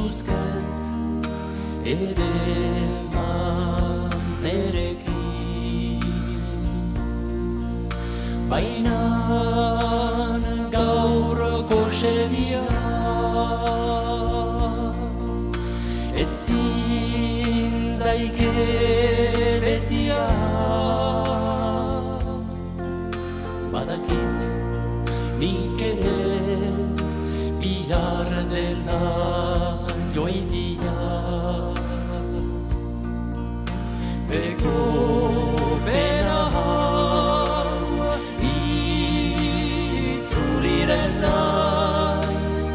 zaituzket ere nerekin. Baina gaurko sedia ezin daike betia. Badakit nik ere bihar dela joitia. Beko pena hau itzuliren naiz,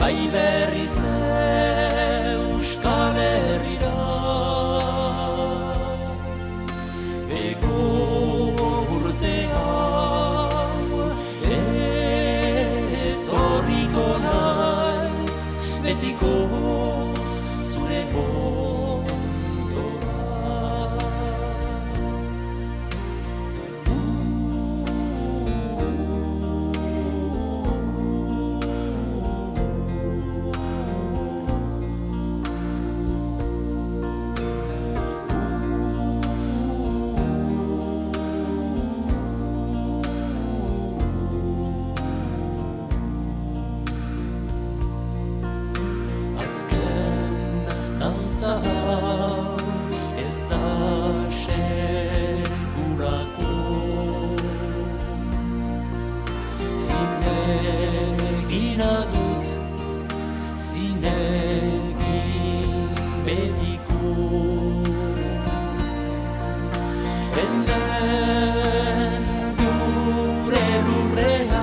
bai berriz Euskal Herrira. Beko urte hau etorriko naiz, betikoz zure dantza hau ez da segurako. Zinegina dut, zinegin betiko. Hemen gure lurrean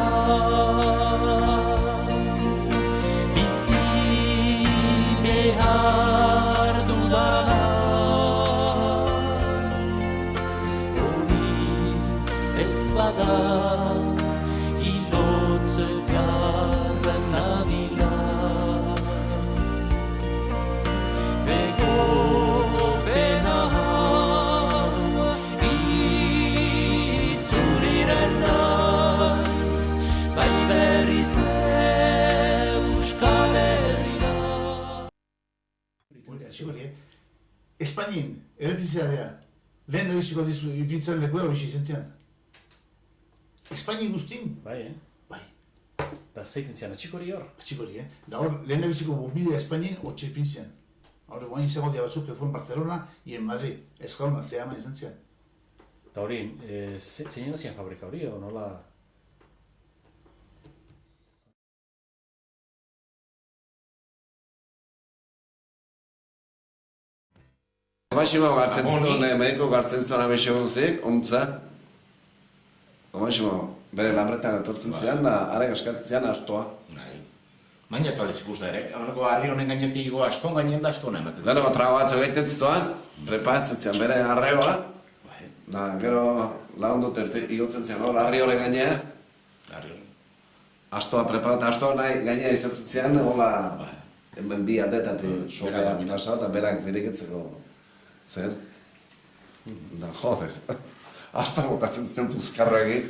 bizi behar dudan. Hori ez bada hilotz garran nadila. Bego pena hau itzuliren naiz, bai berriz Euskal Herrira. Espainin, erretizadea, lehen nabiziko dizu ipintzen lekua hori izan zian. Espainin guztin? Bai, Bai, Da zeiten zian, atxikori hor? atxikori, Da hor, lehen nabiziko bombidea Espainin hotxe ipin zian. Hor, guain izango dia batzuk que fue en Barcelona y en Madrid. Eskauna, zehama izan zian. Da hori, zeinen zian fabrika hori, o nola? Omaximo gartzen zituen, mediko gartzen zituen abexo guzik, ontza. Omaximo, bere labretan etortzen zian, da are gaskatzen zian astoa. Baina eta aldiz ikus da ere, honeko harri honen gainetik igo aston gainen da astona ematen. Gero trago batzu egiten zituen, preparatzen zian bere arreoa. Da, gero lagun dut igotzen zian hor, harri horren gainea. Harri honen. Astoa preparatzen, astoa nahi gainea izaten zian, hola, hemen bi aldetatik sokea pasa eta berak diriketzeko zer. Da, jodez, astoa botatzen zuten puzkarra egin.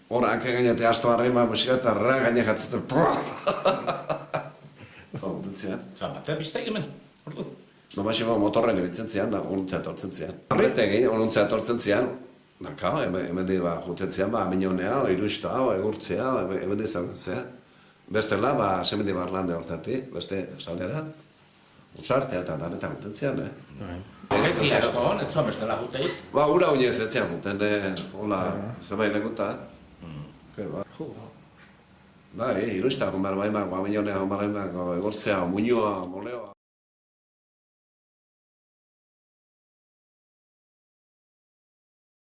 Hor, hanke gainetik astoa arrima musika eta arra gaine jatzeten, Dutzean. Batea biztaik hemen, ordu. Nomaximo motorren ebitzen zian, da onuntzea etortzen zian. Arretegi, onuntzea etortzen zian, da, kao, hemen di juten zian, aminonea, irusta, egurtzea, hemen di zaten zian. Bestela, semendi barlande hortatik, beste salera, utsartea eta danetan juten zian, Beti aston, ez zuen bestela juteik. Ura oinez ez zian juten, hola, zerbait lekuta. Bai, irusta, gombera baimak, aminonea, gombera baimak, egurtzea, muñoa, moleoa.